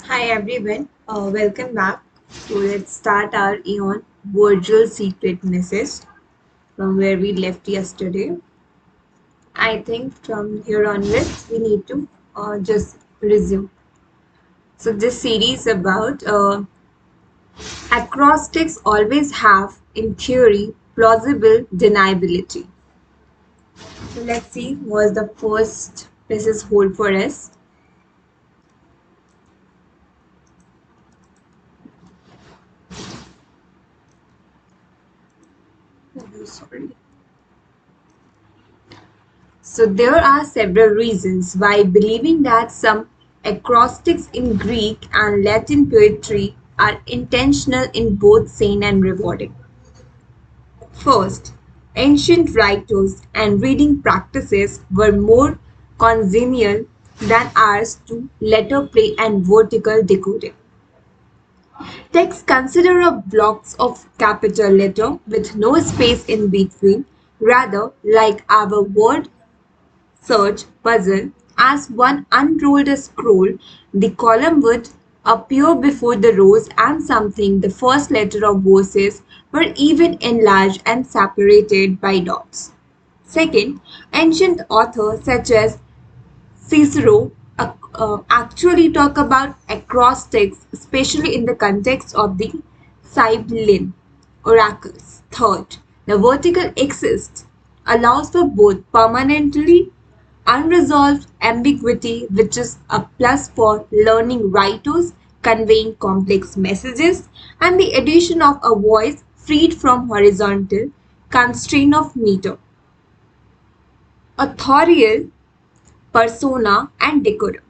Hi everyone, welcome back. So let's start our Aeon Vergil secret message from where we left yesterday. I think from here onwards we need to just resume. So this series about acrostics always have, in theory, plausible deniability. So let's see what the first message hold for us. Oh, sorry. So there are several reasons why believing that some acrostics in Greek and Latin poetry are intentional in both sane and rewarding. First, ancient writers and reading practices were more congenial than ours to letter play and vertical decoding. Text consider of blocks of capital letter with no space in between, rather like our word search puzzle, as one unrolled a scroll, the column would appear before the rows and something the first letter of verses were even enlarged and separated by dots. Second, ancient authors such as Cicero actually talk about acrostics, especially in the context of the Sibyllin oracles. Third, the vertical axis allows for both permanently unresolved ambiguity, which is a plus for learning writers conveying complex messages, and the addition of a voice freed from horizontal constraint of meter. Authorial persona and decorum.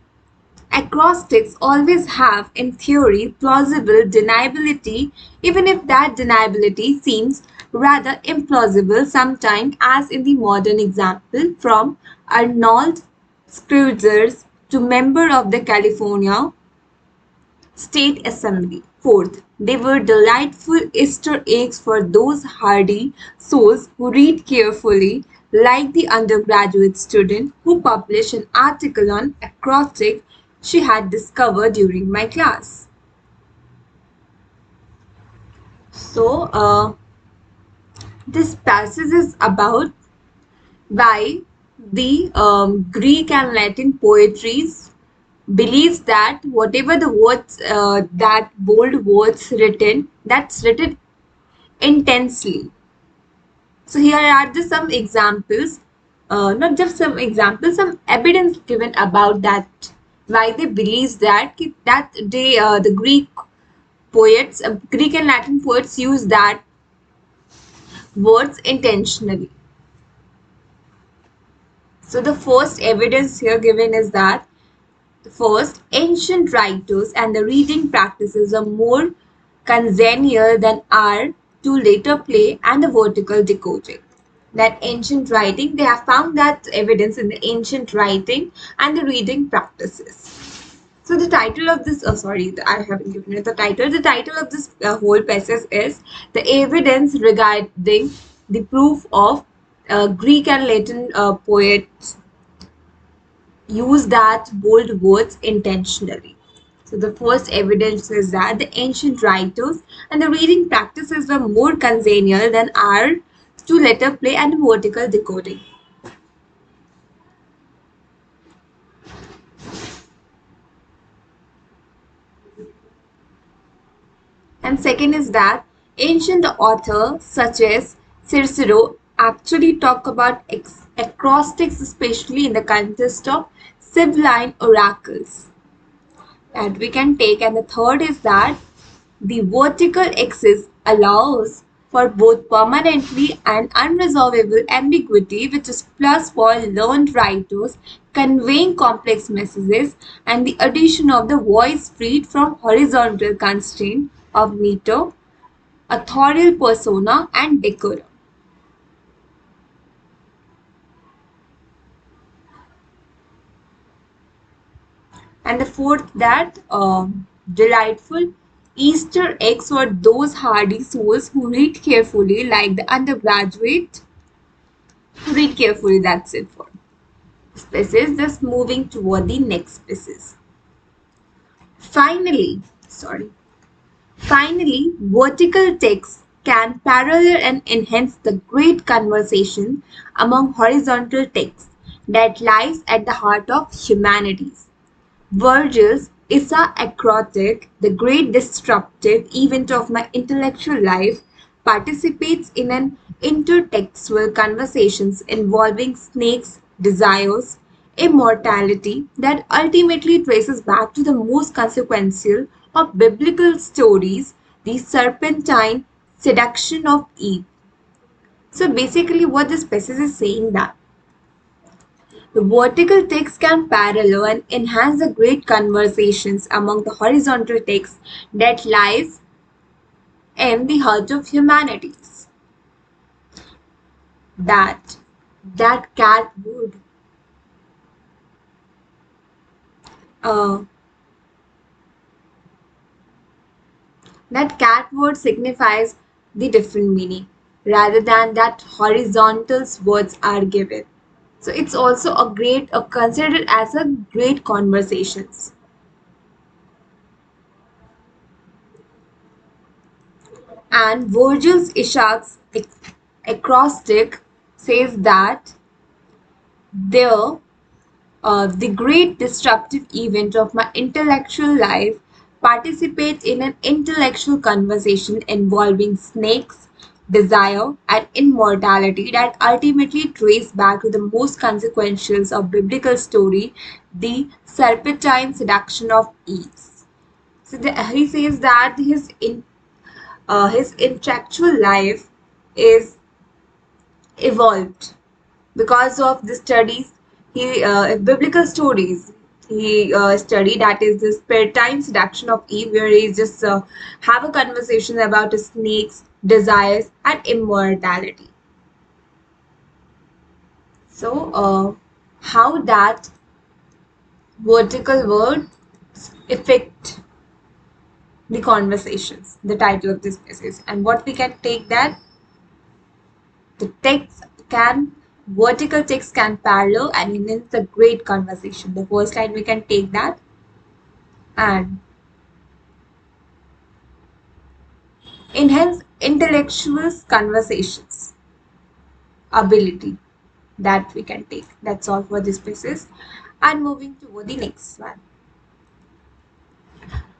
Acrostics always have, in theory, plausible deniability, even if that deniability seems rather implausible sometimes, as in the modern example from Arnold Schweitzer to member of the California State Assembly. Fourth, they were delightful Easter eggs for those hardy souls who read carefully, like the undergraduate student who published an article on acrostic she had discovered during my class. So, this passage is about why the Greek and Latin poetries believes that whatever the words that bold words written, that's written intensely. So here are the some examples, not just some examples, some evidence given about that why they believe that the Greek poets, Greek and Latin poets use that words intentionally. So the first evidence here given is that first, ancient writers and the reading practices are more congenial than are to later play and the vertical decoding. That ancient writing, they have found that evidence in the ancient writing and the reading practices. So the title of this, I haven't given it the title. The title of this whole passage is The Evidence Regarding the Proof of Greek and Latin Poets use that bold words intentionally. So the first evidence is that the ancient writers and the reading practices were more congenial than our to letter play and vertical decoding. And second is that ancient authors such as Cicero actually talk about acrostics, especially in the context of Sibylline oracles that we can take. And the third is that the vertical axis allows for both permanently and unresolvable ambiguity, which is plus for learned writers conveying complex messages, and the addition of the voice freed from horizontal constraint of meter, authorial persona, and decorum. And the fourth, that delightful Easter eggs for those hardy souls who read carefully, like the undergraduate. Read carefully, that's it for species. Just moving toward the next species. Finally, sorry. Finally, vertical text can parallel and enhance the great conversation among horizontal texts that lies at the heart of humanities. Vergil's Issa Acrotic, the great disruptive event of my intellectual life, participates in an intertextual conversations involving snakes, desires, immortality that ultimately traces back to the most consequential of biblical stories, the serpentine seduction of Eve. So basically what this passage is saying that the vertical text can parallel and enhance the great conversations among the horizontal text that lies in the heart of humanities. That that cat would uh, that cat word signifies the different meaning rather than that horizontal words are given. So it's also a great considered as a great conversations. And Virgil's Ishak's acrostic says that there, the great disruptive event of my intellectual life participates in an intellectual conversation involving snakes, desire, and immortality that ultimately trace back to the most consequential of biblical story, the serpentine seduction of Eve. So he says that his intellectual life is evolved because of the studies he biblical stories he studied, that is the spare-time seduction of Eve, where he just have a conversation about snakes, desires, and immortality. So how that vertical word affect the conversations, the title of this message, and what we can take that the text can vertical text can parallel and enhance the great conversation. The first line we can take that, and enhance intellectual conversations ability, that we can take. That's all for this pieces. And moving to the next one.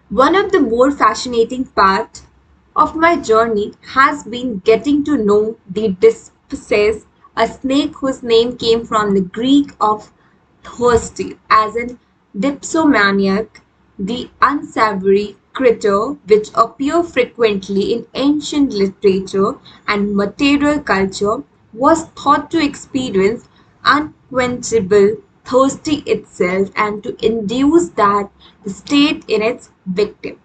One of the more fascinating parts of my journey has been getting to know the Dispses, a snake whose name came from the Greek of thirsty, as in dipsomaniac, the unsavory critter which appear frequently in ancient literature and material culture, was thought to experience unquenchable thirsty itself and to induce that state in its victim.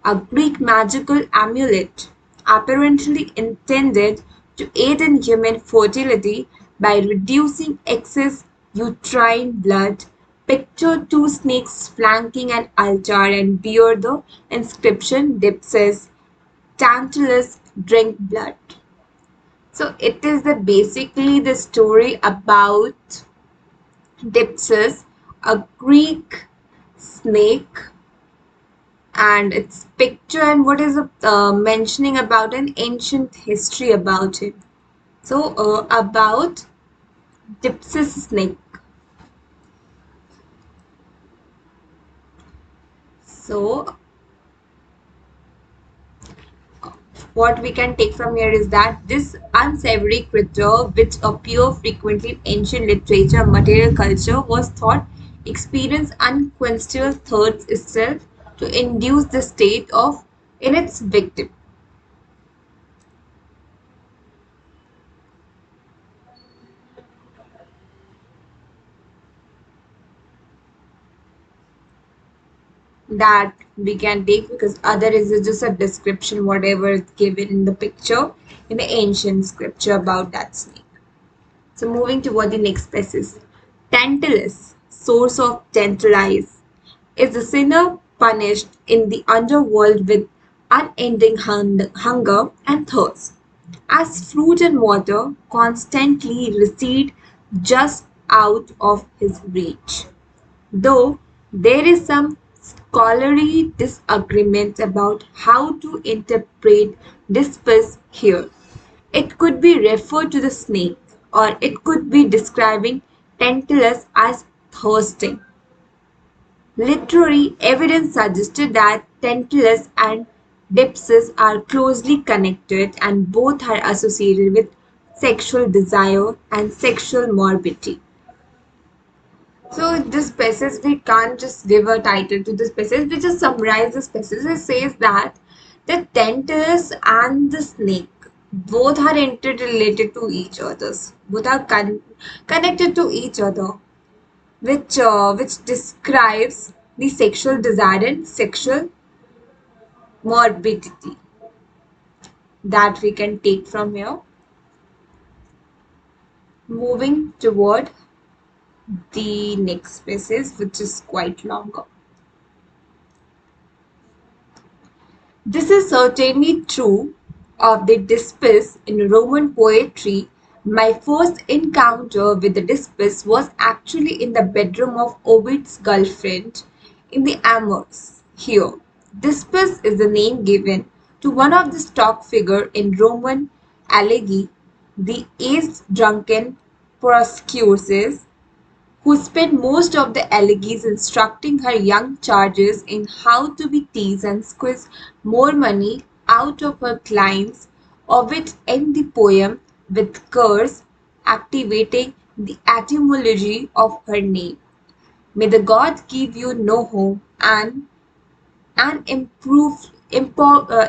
A Greek magical amulet apparently intended to aid in human fertility by reducing excess uterine blood, pictured two snakes flanking an altar and bear the inscription Dipsas, Tantalus, drink blood. So it is basically the story about Dipsas, a Greek snake, and its picture and what is mentioning about an ancient history about it. So about Dipsys snake. So what we can take from here is that this unsavory creature, which appear frequently in ancient literature and material culture, was thought experience unquenchable thirst itself to induce the state of in its victim. That we can take, because other is just a description whatever is given in the picture in the ancient scripture about that snake. So moving toward the next species. Tantalus, source of tantalize, is the sinner punished in the underworld with unending hunger and thirst, as fruit and water constantly recede just out of his reach. Though there is some scholarly disagreement about how to interpret Dispus here. It could be referred to the snake, or it could be describing Tantalus as thirsting. Literary evidence suggested that Tantalus and Dipsys are closely connected and both are associated with sexual desire and sexual morbidity. So this species, we can't just give a title to the species, we just summarize the species. It says that the Tantalus and the snake both are interrelated to each other. Both are connected to each other, which describes the sexual desire and sexual morbidity that we can take from here. Moving toward the next species, which is quite longer. This is certainly true of the Dispus in Roman poetry. My first encounter with the Dispus was actually in the bedroom of Ovid's girlfriend in the Amours. Here, Dispus is the name given to one of the stock figures in Roman elegy, the ace drunken Proscuses, who spent most of the elegies instructing her young charges in how to be teased and squeeze more money out of her clients, of it end the poem with curse activating the etymology of her name. May the gods give you no home and an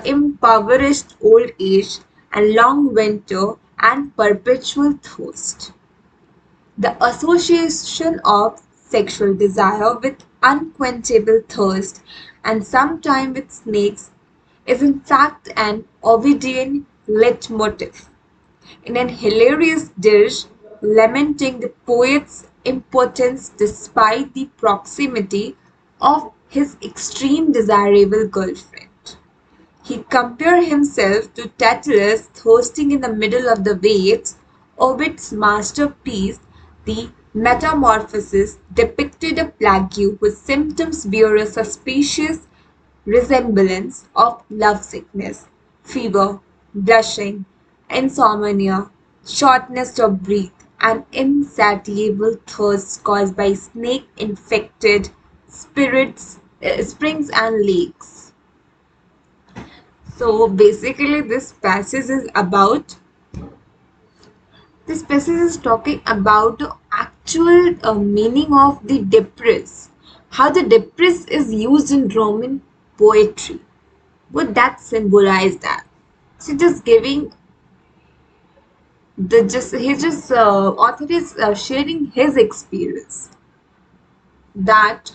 impoverished old age and long winter and perpetual thirst. The association of sexual desire with unquenchable thirst and sometimes with snakes is in fact an Ovidian leitmotif, in an hilarious dirge lamenting the poet's impotence despite the proximity of his extreme desirable girlfriend. He compared himself to Tantalus thirsting in the middle of the waves. Ovid's masterpiece, The Metamorphoses, depicted a plague whose symptoms bear a suspicious resemblance of lovesickness, fever, blushing, insomnia, shortness of breath, and insatiable thirst caused by snake-infected springs and lakes. So basically this passage is talking about the actual meaning of the depress, how the depress is used in Roman poetry. Would that symbolize that? So just giving the just he just author is sharing his experience that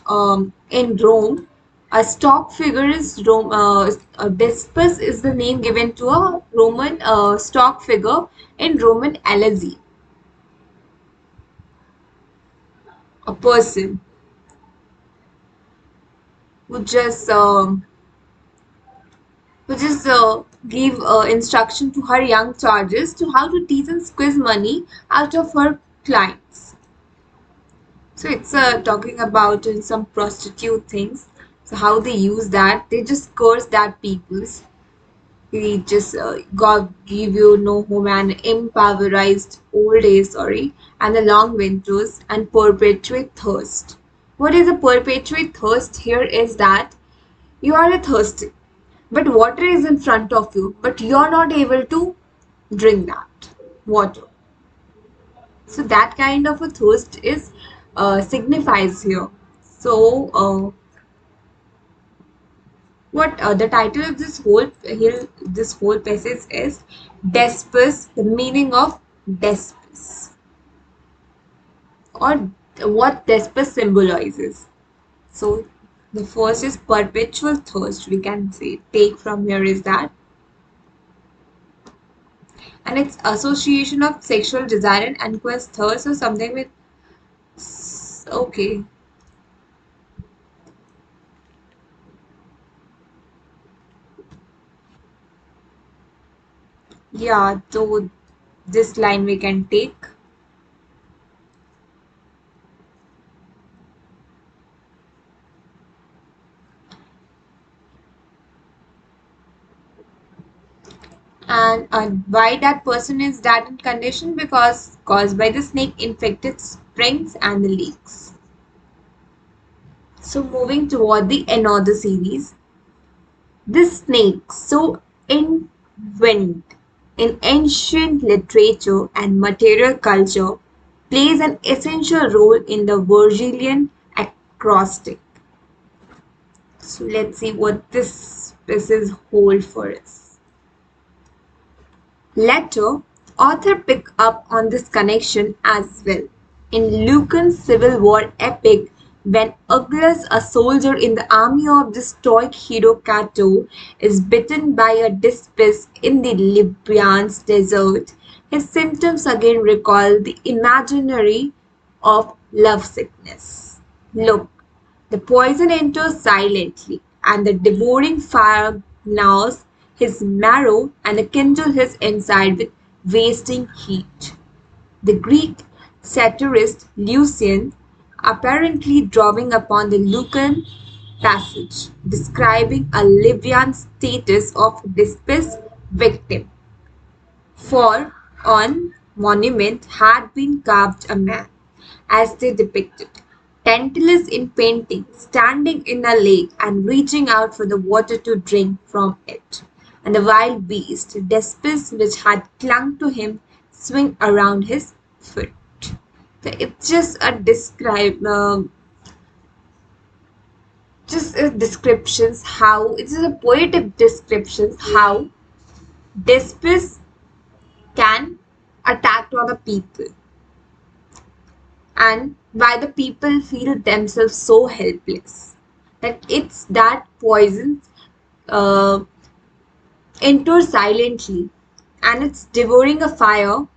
in Rome, a stock figure is Rome. Despus is the name given to a Roman stock figure in Roman elegy, a person who just give instruction to her young charges to how to tease and squeeze money out of her clients. So it's talking about some prostitute things. So how they use that, they just curse that people's. He just God give you no home and impoverished old age, sorry, and the long winters and perpetuate thirst. What is a perpetuate thirst here is that you are thirsty, but water is in front of you, but you're not able to drink that water. So that kind of a thirst is signifies here. So what the title of this whole passage is Despis, the meaning of Despis, or what Despis symbolizes. So the first is perpetual thirst. We can say take from here is that, and its association of sexual desire and unquenched thirst or something with. Okay, yeah. So this line we can take. And why that person is that in condition? Because caused by the snake infected springs and the leaks. So moving toward the another series, this snake so invented in ancient literature and material culture plays an essential role in the Virgilian acrostic. So let's see what this pieces hold for us. Later, author pick up on this connection as well. In Lucan's Civil War epic, when Augulus, a soldier in the army of the Stoic hero Cato, is bitten by a dispis in the Libyan desert, his symptoms again recall the imaginary of lovesickness. Look, the poison enters silently, and the devouring fire gnaws his marrow and kindles his inside with wasting heat. The Greek satirist Lucian, apparently drawing upon the Lucan passage, describing a Libyan status of dispis victim, for on monument had been carved a man, as they depicted, Tantalus in painting, standing in a lake and reaching out for the water to drink from it, and the wild beast, Despis, which had clung to him, swing around his foot. So it's just a descriptions how it's a poetic descriptions how Despis can attack on the people and why the people feel themselves so helpless that it's that poison uh, enters silently and it's devouring a fire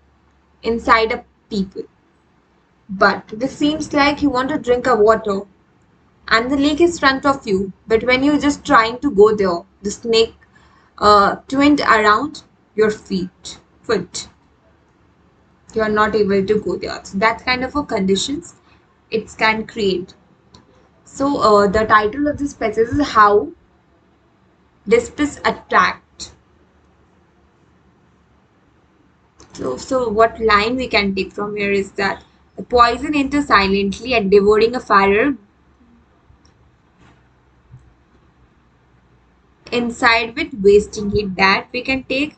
inside a people, but this seems like you want to drink a water and the lake is front of you, but when you're just trying to go there the snake twined around your foot, you are not able to go there. So that kind of a conditions it can create. So the title of this passage is How Dispis Attacked. So what line we can take from here is that the poison enters silently and devouring a fire inside with wasting heat, that we can take.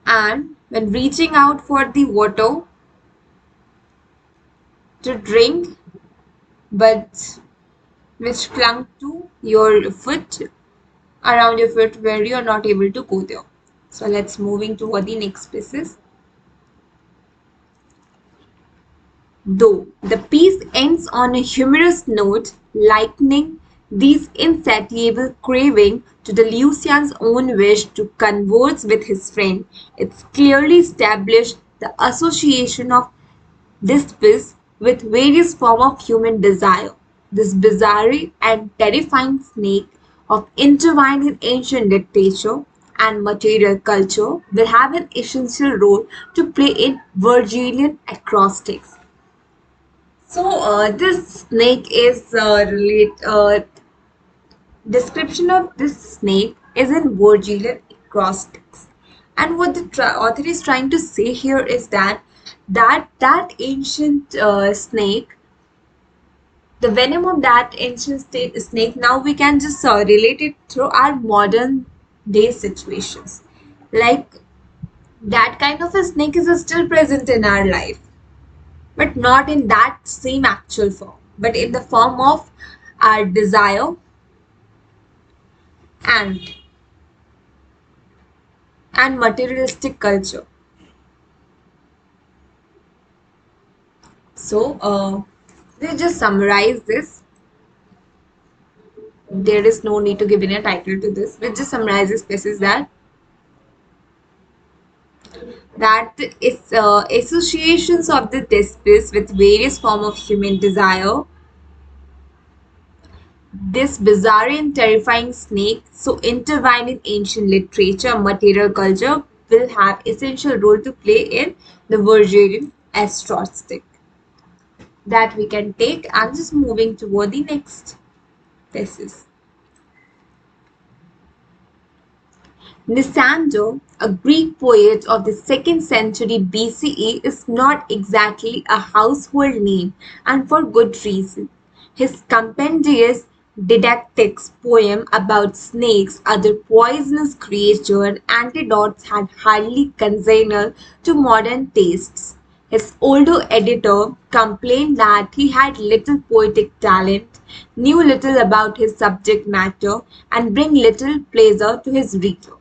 And when reaching out for the water to drink, but which clung to your foot, around your foot, where you are not able to go there. So let's moving toward the next species. Though the piece ends on a humorous note, likening these insatiable craving to the Lucian's own wish to converse with his friend, it's clearly established the association of this piece with various forms of human desire. This bizarre and terrifying snake of intertwined in ancient literature and material culture will have an essential role to play in Virgilian acrostics. So this snake is description of this snake is in Virgilian acrostics, and what the author is trying to say here is that that ancient snake, the venom of that ancient snake, now we can just relate it through our modern day situations, like that kind of a snake is still present in our life, but not in that same actual form, but in the form of our desire and materialistic culture. So let's just summarize this. There is no need to give any title to this. Let's just summarize this basis that is associations of the despis with various form of human desire. This bizarre and terrifying snake, so intertwined in ancient literature and material culture, will have essential role to play in the Virgilian acrostic. That we can take. I'm just moving toward the next thesis. Lysander, a Greek poet of the 2nd century BCE, is not exactly a household name, and for good reason. His compendious didactics poem about snakes, other poisonous creatures, and antidotes had hardly congenial to modern tastes. His older editor complained that he had little poetic talent, knew little about his subject matter, and bring little pleasure to his reader.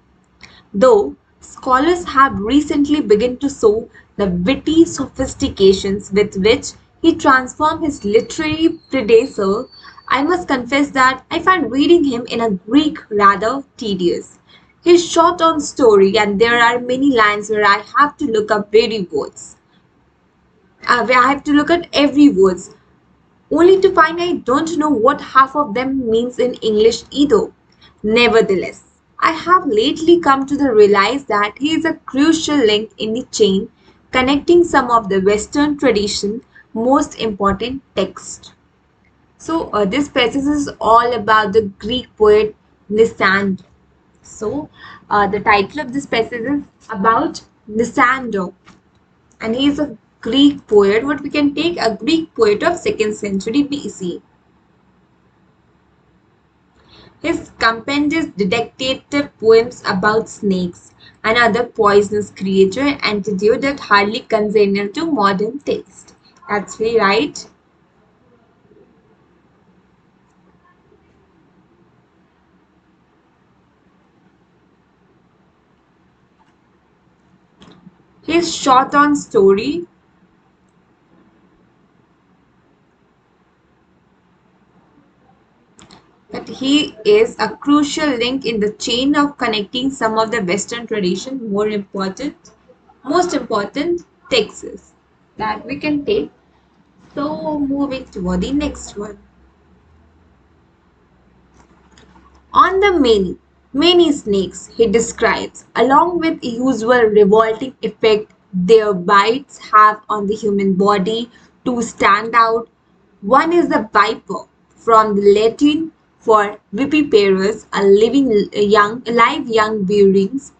Though scholars have recently begun to show the witty sophistications with which he transformed his literary predecessor, I must confess that I find reading him in a Greek rather tedious. He's short on story, and there are many lines where I have to look up very words. Where I have to look at every words, only to find I don't know what half of them means in English either. Nevertheless, I have lately come to the realize that he is a crucial link in the chain connecting some of the Western tradition most important texts. So this passage is all about the Greek poet Lysander. So the title of this passage is about Lysander, and he is a Greek poet. What we can take a Greek poet of 2nd century BC. His compendious detective poems about snakes and other poisonous creatures antidote that hardly congenial to modern taste. That's very right. His short on story, that he is a crucial link in the chain of connecting some of the Western tradition most important texts that we can take. So moving toward the next one. On the many snakes he describes, along with usual revolting effect their bites have on the human body, two stand out. One is the viper, from the Latin for viviparous, a live young beings.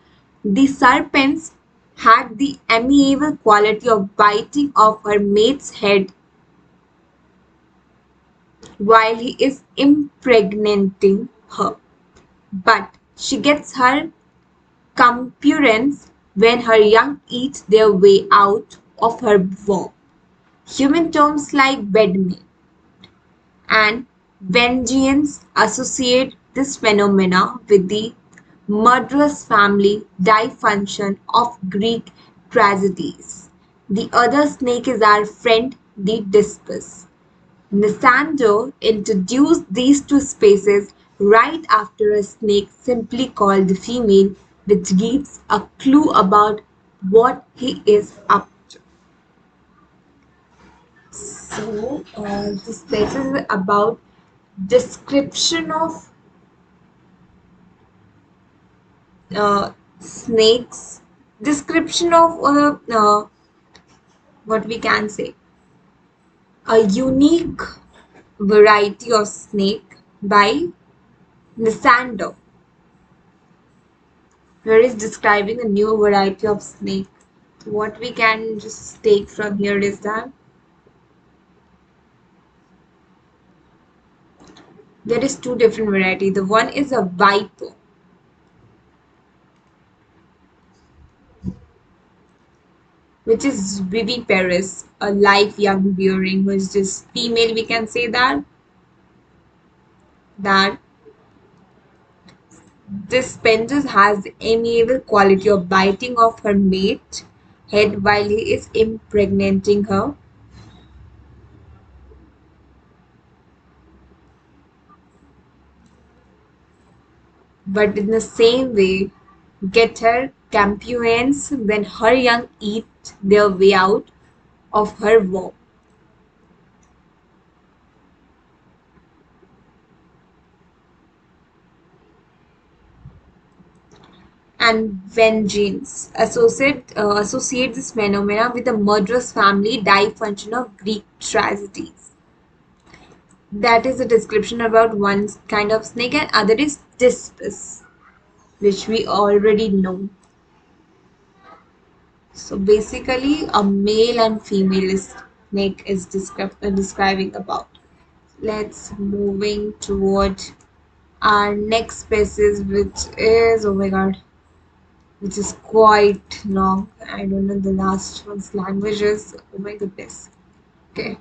The serpents had the amiable quality of biting off her mate's head while he is impregnating her. But she gets her comeuppance when her young eat their way out of her womb. Human terms like bedmate and vengeance associate this phenomena with the murderous family dysfunction of Greek tragedies. The other snake is our friend the Discus. Lysander introduced these two species right after a snake simply called the female, which gives a clue about what he is up to. So, this passage is about description of snakes, description of what we can say, a unique variety of snake by Lysander, where is describing a new variety of snake. What we can just take from here is that there is two different varieties. The one is a viper, which is viviparous, a live young bearing, who is just female. We can say that this Pendus has the amiable quality of biting off her mate head while he is impregnating her. But in the same way, get her comeuppance when her young eat their way out of her womb. And vengeance associate this phenomena with the murderous family dysfunction of Greek tragedies. That is a description about one kind of snake, and other is Dispus. which we already know. So basically, a male and female snake is describing about. Let's moving toward our next species, which is, oh my god, which is quite long. I don't know the last one's languages. Oh my goodness. Okay.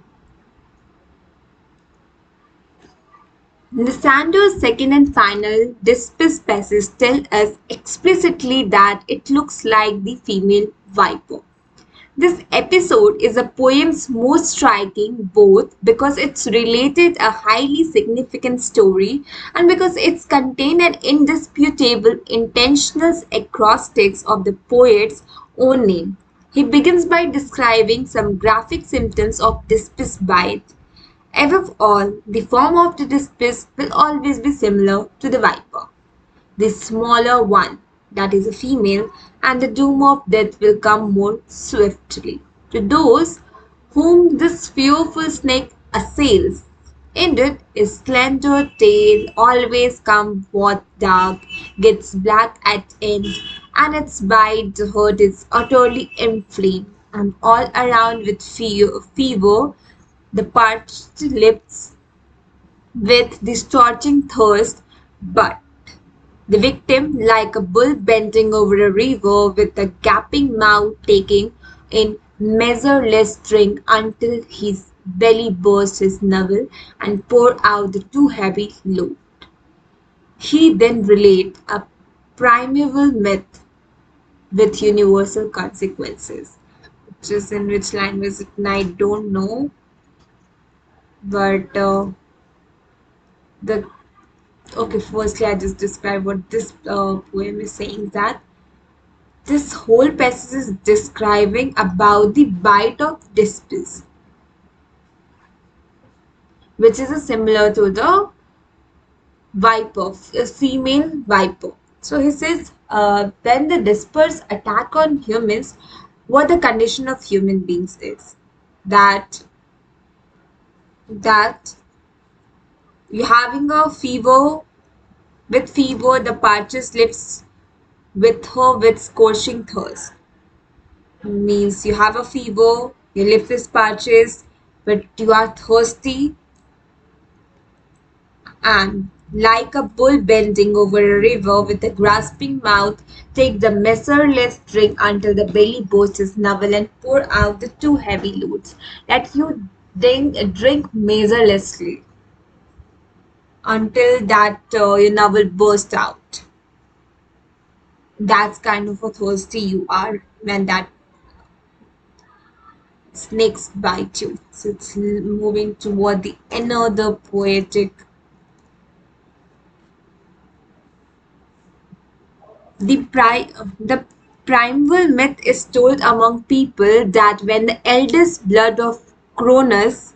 Lysander's second and final Dispis species tell us explicitly that it looks like the female viper. This episode is the poem's most striking both because it's related a highly significant story and because it's contained an indisputable intentional acrostics of the poet's own name. He begins by describing some graphic symptoms of Dispis bite. Above all, the form of the Dispis will always be similar to the viper, the smaller one, that is a female, and the doom of death will come more swiftly to those whom this fearful snake assails. Indeed, its slender tail always comes forth dark, gets black at end, and its bite hurt is utterly inflamed, and all around with fever, the parched lips with the scorching thirst, but the victim, like a bull bending over a river with a gaping mouth, taking in measureless drink until his belly burst his navel and pour out the too heavy load. He then relates a primeval myth with universal consequences, which is in which language I don't know, but the okay. Firstly, I just describe what this poem is saying that this whole passage is describing about the bite of Dispis, which is similar to the viper, a female viper. So he says, when the Dispers attack on humans, what the condition of human beings is that you having a fever, with fever the parches lips with her with scorching thirst. Means you have a fever, your lip is parches, but you are thirsty, and like a bull bending over a river with a grasping mouth, take the measureless drink until the belly bursts his navel and pour out the too heavy loads. That you drink measurelessly until that your navel bursts out. That's kind of a thirsty you are when that snakes bite you. So it's moving toward the another poetic. The primeval myth is told among people that when the eldest blood of Cronus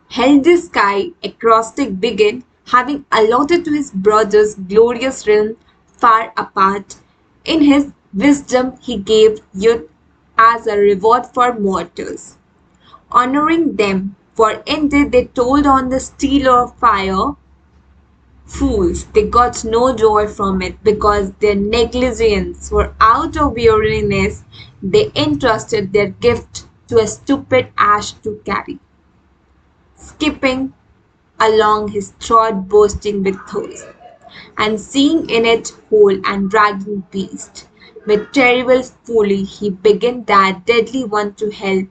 held the sky, acrostic began, having allotted to his brothers glorious realm far apart. In his wisdom he gave youth as a reward for mortals, honoring them, for indeed they told on the steel of fire. Fools, they got no joy from it because their negligence, for out of weariness they entrusted their gift to a stupid ash to carry, skipping along his throat bursting with thirst, and seeing in it whole and dragging beast. With terrible folly he began that deadly one to help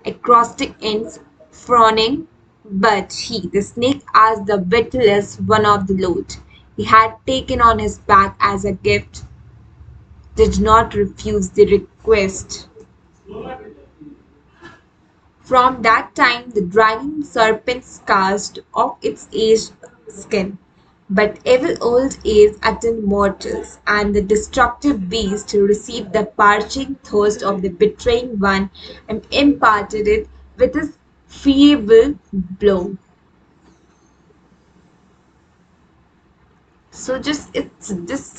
acrostic ends, frowning, but he, the snake, asked the witless one of the load he had taken on his back as a gift, did not refuse the request. From that time the dragging serpent cast off its aged skin. But evil old age attend mortals, and the destructive beast received the parching thirst of the betraying one and imparted it with his feeble blow. So just it's this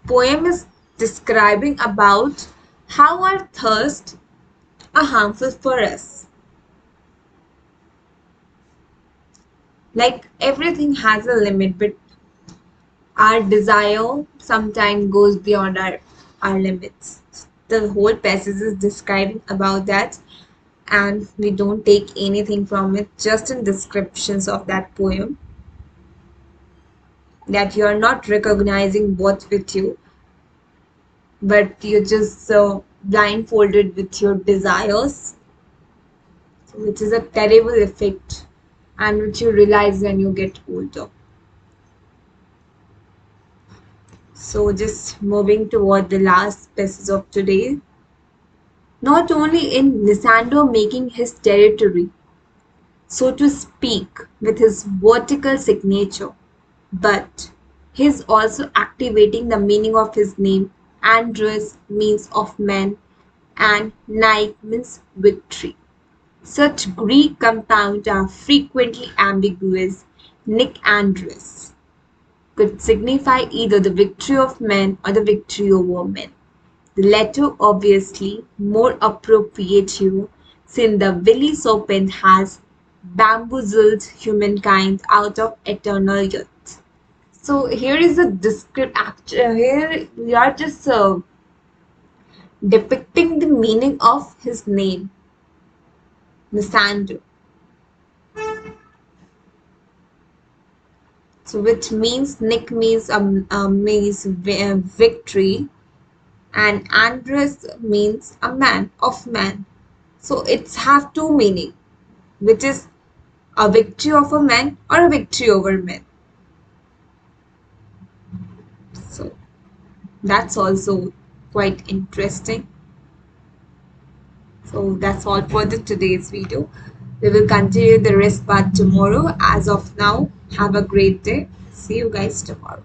poem is describing about how our thirst are harmful for us. Like everything has a limit, but Our desire sometimes goes beyond our limits. The whole passage is describing about that, and we don't take anything from it, just in descriptions of that poem, that you're not recognizing what's with you, but you're just so blindfolded with your desires, which is a terrible effect and which you realize when you get older. So just moving toward the last passage of today. Not only in Lysander making his territory, so to speak, with his vertical signature, but he is also activating the meaning of his name. Andres means of man and Nike means victory. Such Greek compounds are frequently ambiguous. Nick Andres could signify either the victory of men or the victory over men. The latter obviously more appropriate here, since the willy serpent has bamboozled humankind out of eternal youth. So here is a here we are just depicting the meaning of his name, Lysander. So which means Nick means victory, and Andres means a man of man. So it's have two meaning, which is a victory of a man or a victory over men. So that's also quite interesting. So that's all for today's video. We will continue the rest part tomorrow. As of now, have a great day. See you guys tomorrow.